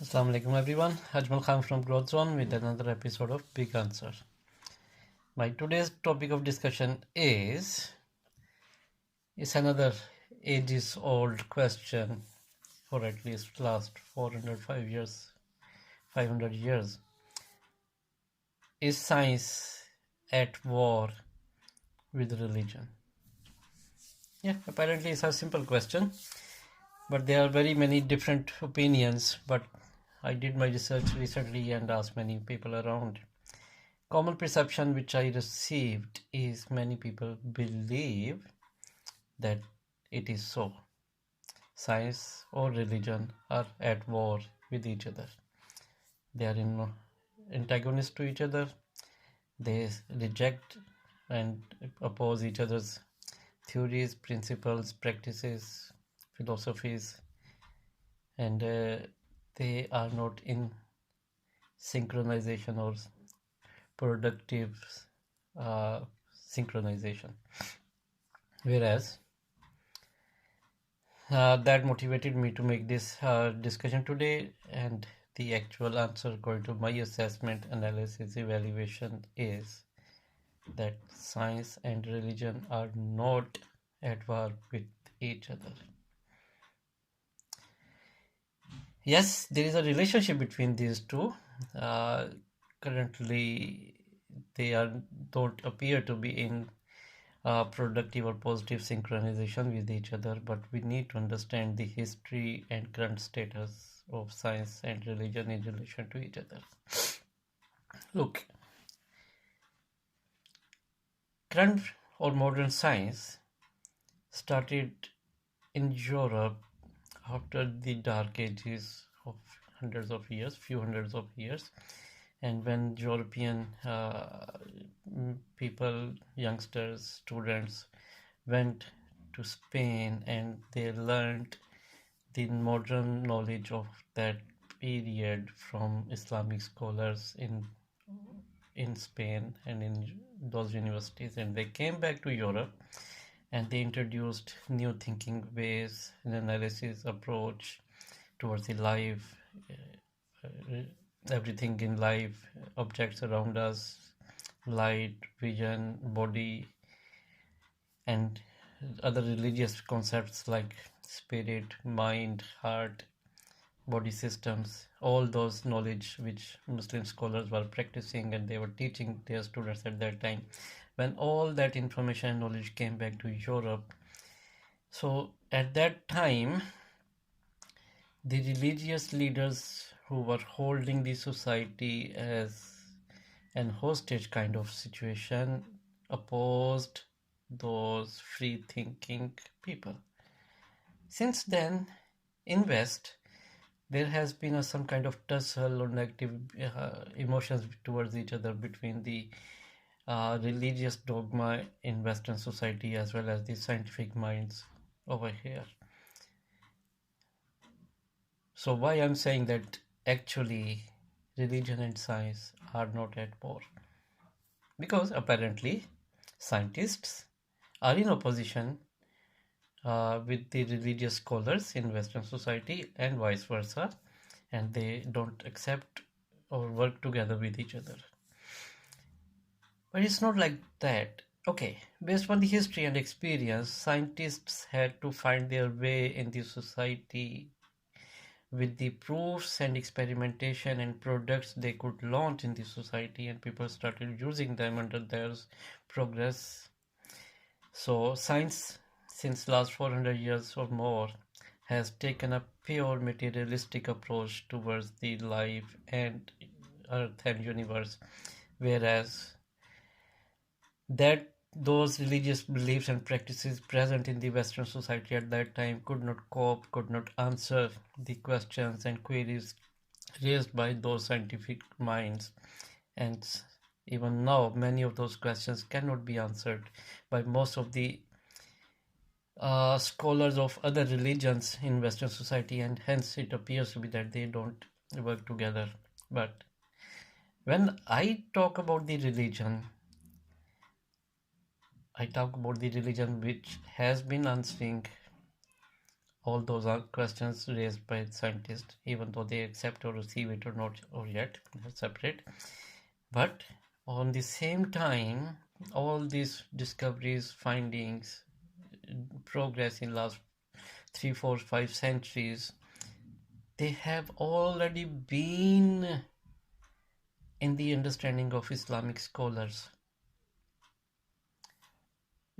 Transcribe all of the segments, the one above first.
Assalamu alaikum everyone. Ajmal Khan from GrowthZone with another episode of Big Answer. My today's topic of discussion is another ages old question for at least last 405 years, 500 years. Is science at war with religion? Yeah, apparently it's a simple question, but there are very many different opinions. But I did my research recently and asked many people around. Common perception which I received is many people believe that it is so. Science or religion are at war with each other. They are in antagonist to each other. They reject and oppose each other's theories, principles, practices, philosophies, and they are not in synchronization or productive uh, synchronization. Whereas that motivated me to make this discussion today, and the actual answer according to my assessment, analysis, evaluation is that science and religion are not at war with each other. Yes, there is a relationship between these two. Uh, Currently, they don't appear to be in productive or positive synchronization with each other, but we need to understand the history and current status of science and religion in relation to each other. Look, current or modern science started in Europe after the dark ages of few hundreds of years, and when European people, youngsters, students went to Spain and they learned the modern knowledge of that period from Islamic scholars in Spain and in those universities, and they came back to Europe and they introduced new thinking ways, an analysis approach towards the life, uh, everything in life, objects around us, light, vision, body, and other religious concepts like spirit, mind, heart, body systems, all those knowledge which Muslim scholars were practicing and they were teaching their students at that time. When all that information and knowledge came back to Europe, so at that time, the religious leaders who were holding the society as an hostage kind of situation opposed those free thinking people. Since then, in West, there has been some kind of tussle or negative emotions towards each other between the religious dogma in Western society as well as the scientific minds over here. So why I'm saying that actually religion and science are not at war? Because apparently scientists are in opposition with the religious scholars in Western society and vice versa, and they don't accept or work together with each other. But it's not like that. Okay, based on the history and experience, scientists had to find their way in the society with the proofs and experimentation and products they could launch in the society, and people started using them under their progress. So science, since last 400 years or more, has taken a pure materialistic approach towards the life and earth and universe, whereas that those religious beliefs and practices present in the Western society at that time could not cope, could not answer the questions and queries raised by those scientific minds. And even now, many of those questions cannot be answered by most of the scholars of other religions in Western society, and hence it appears to be that they don't work together. But when I talk about the religion, I talk about the religion which has been answering all those are questions raised by scientists, even though they accept or receive it or not, or yet that's separate. But on the same time, all these discoveries, findings, progress in last 3, 4, 5 centuries, they have already been in the understanding of Islamic scholars.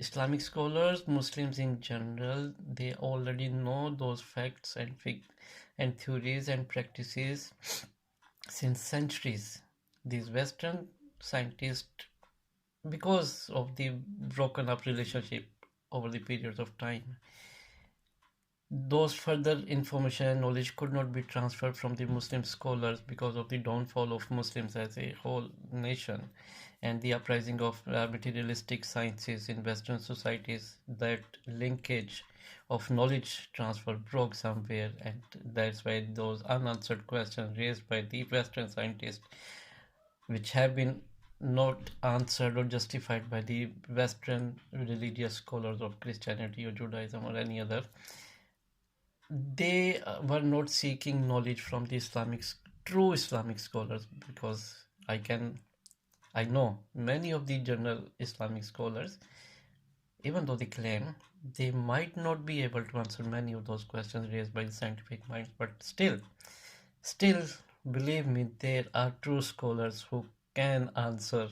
Islamic scholars, Muslims in general, they already know those facts and theories and practices since centuries. These Western scientists, because of the broken up relationship over the periods of time, those further information and knowledge could not be transferred from the Muslim scholars because of the downfall of Muslims as a whole nation and the uprising of materialistic sciences in Western societies. That linkage of knowledge transfer broke somewhere, and that's why those unanswered questions raised by the Western scientists, which have been not answered or justified by the Western religious scholars of Christianity or Judaism or any other, they were not seeking knowledge from the true Islamic scholars, because I know many of the general Islamic scholars, even though they claim they might not be able to answer many of those questions raised by the scientific minds, but still believe me, there are true scholars who can answer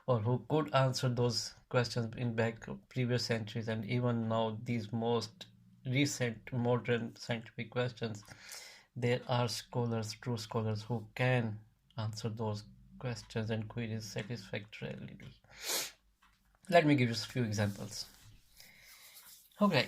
or who could answer those questions in back previous centuries, and even now these most recent modern scientific questions, there are scholars, true scholars, who can answer those questions and queries satisfactorily. Let me give you a few examples. Okay,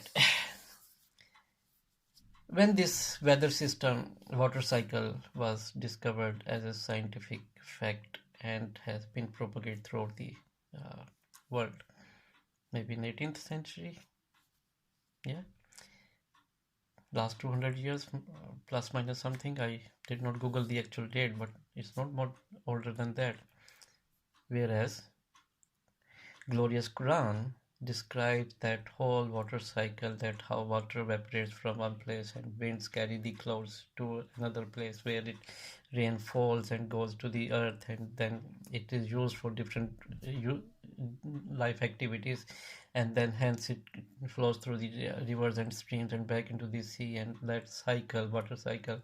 when this weather system water cycle was discovered as a scientific fact and has been propagated throughout the world, maybe in 18th century, yeah, last 200 years, plus minus something. I did not Google the actual date, but it's not more older than that. Whereas glorious Quran describes that whole water cycle, that how water evaporates from one place and winds carry the clouds to another place where it rain falls and goes to the earth, and then it is used for different life activities, and then hence it flows through the rivers and streams and back into the sea, and that cycle, water cycle,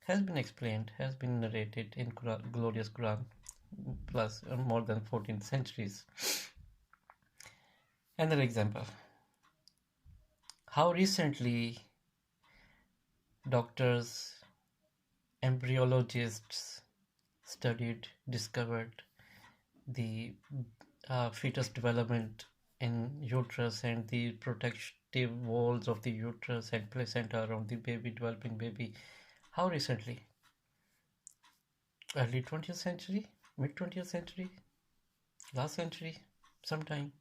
has been explained, has been narrated in glorious Quran, plus more than 14 centuries. Another example, how recently doctors, embryologists discovered the fetus development in uterus and the protective walls of the uterus and placenta around the baby, developing baby. How recently? Early 20th century? Mid 20th century? Last century? Sometime.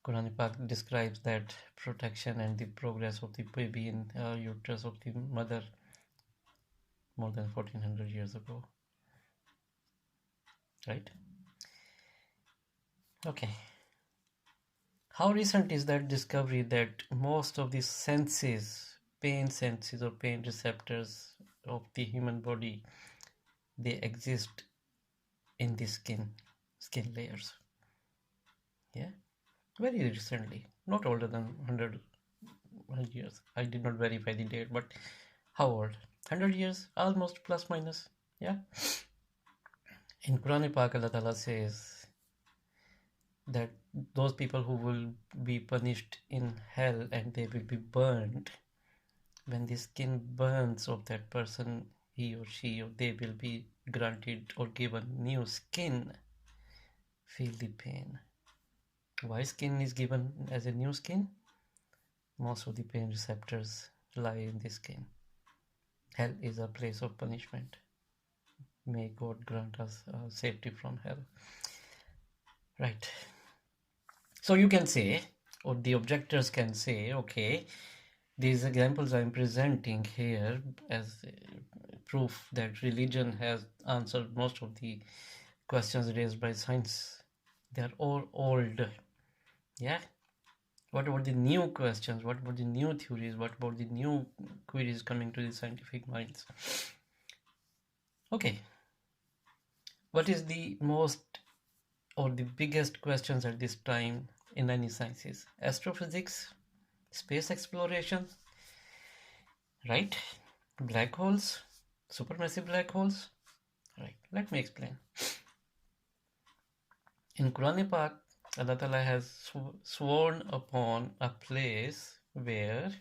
Quran Pak describes that protection and the progress of the baby in uterus of the mother more than 1400 years ago. Right? Okay. How recent is that discovery that most of the senses, pain senses or pain receptors of the human body, they exist in the skin layers? Yeah, very recently, not older than 100 years. I did not verify the date, but how old? 100 years, almost, plus minus. Yeah. In Quran Pak, Allah Ta'ala says that those people who will be punished in hell and they will be burned, when the skin burns of that person, he or she or they will be granted or given new skin. Feel the pain. Why skin is given as a new skin? Most of the pain receptors lie in the skin. Hell is a place of punishment. May God grant us safety from hell. Right. So you can say, or the objectors can say, okay, these examples I'm presenting here as proof that religion has answered most of the questions raised by science. They are all old. Yeah. What about the new questions? What about the new theories? What about the new queries coming to the scientific minds? Okay, what is the most or the biggest questions at this time in any sciences? Astrophysics, space exploration, right? Black holes, supermassive black holes, right? Let me explain. In Quran Pak, Allah Ta'ala has sworn upon a place where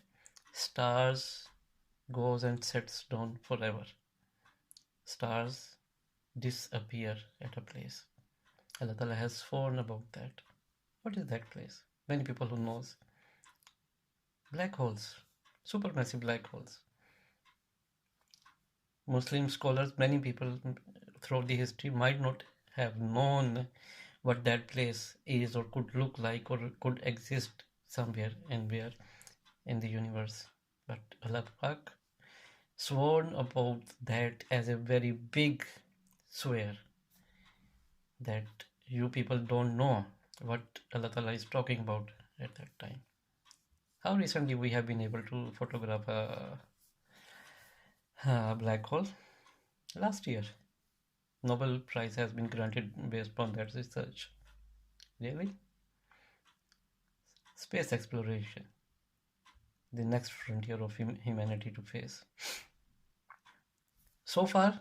stars goes and sets down forever. Stars disappear at a place. Allah Ta'ala has sworn about that. What is that place? Many people who knows. Black holes, supermassive black holes. Muslim scholars, many people throughout the history might not have known what that place is or could look like or could exist somewhere and where in the universe. But Allah Pak sworn about that as a very big swear that you people don't know what Allah Ta'ala is talking about at that time. How recently we have been able to photograph a black hole? Last year. Nobel Prize has been granted based on that research. Really? Space exploration. The next frontier of humanity to face. So far,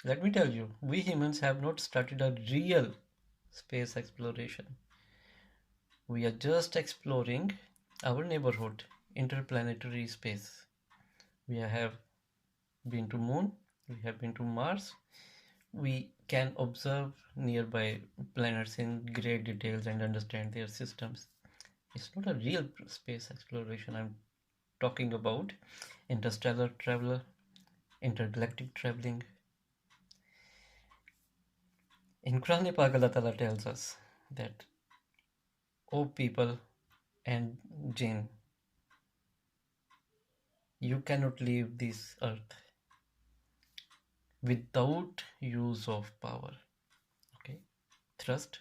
let me tell you, we humans have not started a real space exploration. We are just exploring our neighborhood, interplanetary space. We have been to Moon, we have been to Mars. We can observe nearby planets in great details and understand their systems. It's not a real space exploration. I'm talking about interstellar travel, intergalactic traveling. In Quran Pak, Allah Ta'ala tells us that, O people and jinn, you cannot leave this earth without use of power. Okay, thrust,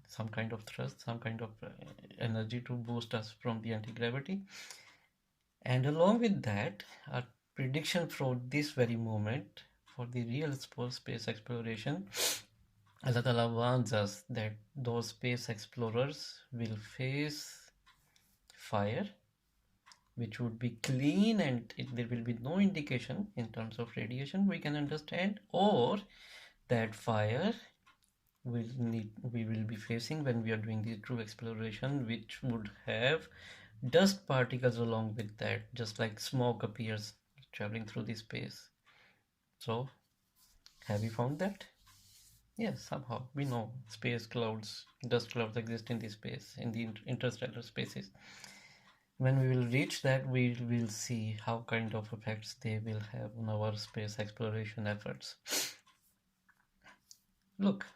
some kind of thrust, some kind of energy to boost us from the anti-gravity. And along with that, a prediction for this very moment for the real space exploration, Allah Ta'ala warns us that those space explorers will face fire, which would be clean and there will be no indication in terms of radiation we can understand, or that fire we will be facing when we are doing the true exploration, which would have dust particles along with that, just like smoke appears traveling through the space. So have you found that? Yes, somehow we know space clouds, dust clouds exist in the space, in the interstellar spaces. When we will reach that, we will see how kind of effects they will have on our space exploration efforts. Look,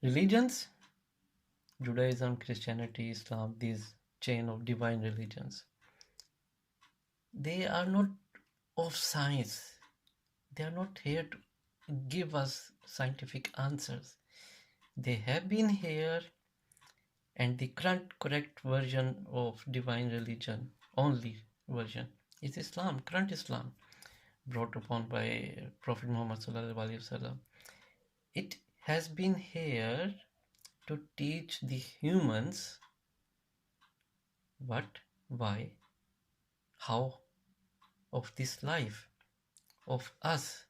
religions, Judaism, Christianity, Islam, these chain of divine religions, they are not of science. They are not here to give us scientific answers. They have been here, and the current correct version of divine religion, only version, is Islam, current Islam, brought upon by Prophet Muhammad sallallahu alaihi wasallam. It has been here to teach the humans what, why, how of this life, of us,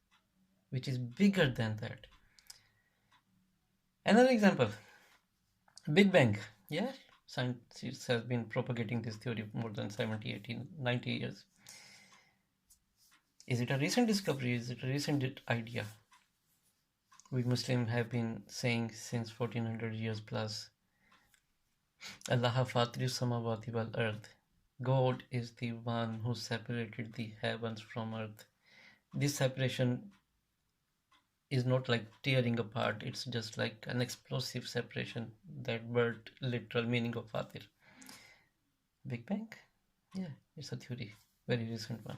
which is bigger than that. Another example, Big Bang. Yeah, scientists have been propagating this theory for more than 70, 80, 90 years. Is it a recent discovery? Is it a recent idea? We Muslims have been saying since 1400 years plus, Allah Fatiri Samawati wal Earth. God is the one who separated the heavens from earth. This separation is not like tearing apart, it's just like an explosive separation. That word literal meaning of Fatir. Big Bang? Yeah, it's a theory. Very recent one.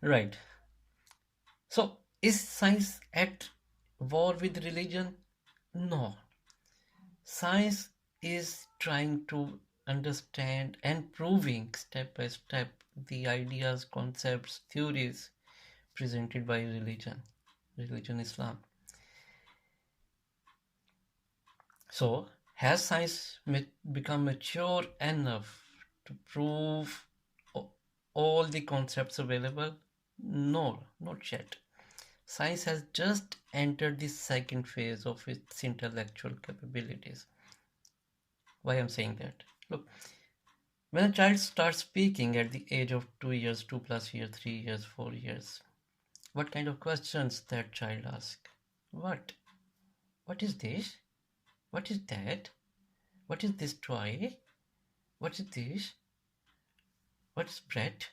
Right. So, is science at war with religion? No. Science is trying to understand and proving step by step the ideas, concepts, theories presented by religion Islam. So, has science become mature enough to prove all the concepts available? No, not yet. Science has just entered the second phase of its intellectual capabilities. Why I'm saying that? Look, when a child starts speaking at the age of 2 years, 2 plus years, 3 years, 4 years, what kind of questions that child asks? What? What is this? What is that? What is this toy? What is this? What is bread?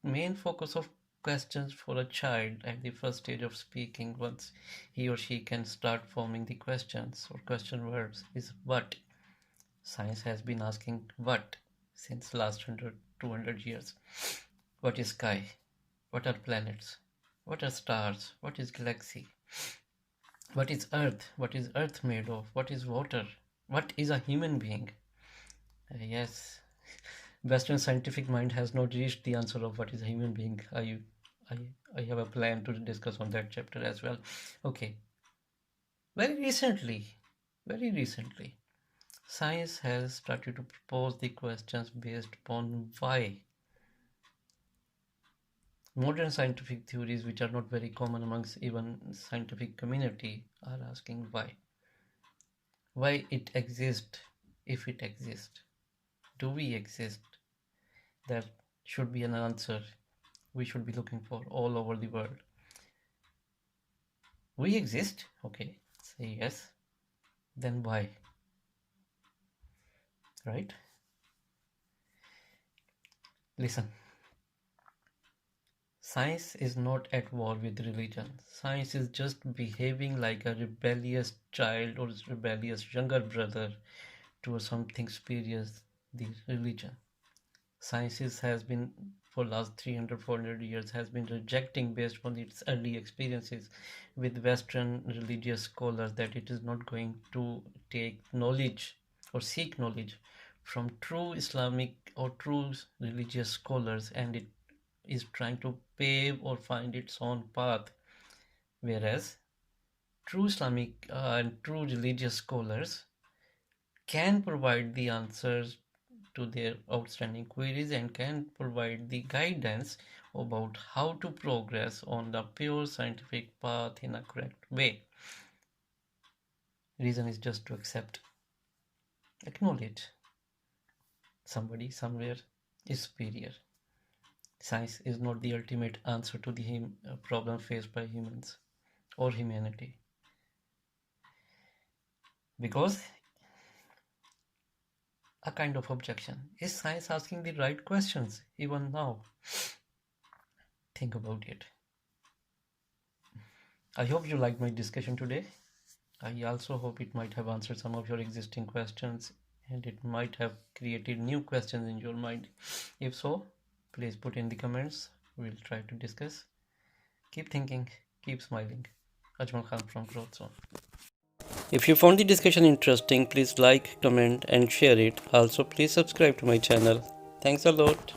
Main focus of questions for a child at the first stage of speaking, once he or she can start forming the questions or question words, is what. Science has been asking what since last 100 200 years. What is sky? What are planets? What are stars? What is galaxy? What is earth? What is earth made of? What is water? What is a human being? Yes, Western scientific mind has not reached the answer of what is a human being. I, I have a plan to discuss on that chapter as well. Okay, very very recently, science has started to propose the questions based upon why. Modern scientific theories, which are not very common amongst even scientific community, are asking why. Why it exists, if it exists. Do we exist? That should be an answer we should be looking for all over the world. We exist? Okay, say yes. Then why? Right? Listen. Science is not at war with religion. Science is just behaving like a rebellious child or rebellious younger brother to something superior, the religion. Science has been for last 300 400 years has been rejecting based on its early experiences with Western religious scholars that it is not going to take knowledge or seek knowledge from true Islamic or true religious scholars, and it is trying to pave or find its own path, whereas true Islamic and true religious scholars can provide the answers to their outstanding queries and can provide the guidance about how to progress on the pure scientific path in a correct way. Reason is just to accept, acknowledge somebody somewhere is superior. Science is not the ultimate answer to the problem faced by humans or humanity, because a kind of objection is science asking the right questions even now? Think about it. I hope you liked my discussion today. I also hope it might have answered some of your existing questions and it might have created new questions in your mind. If so, please put in the comments. We'll try to discuss. Keep thinking, keep smiling. Ajmal Khan from GrowthZone. If you found the discussion interesting, please like, comment, and share it. Also, please subscribe to my channel. Thanks a lot.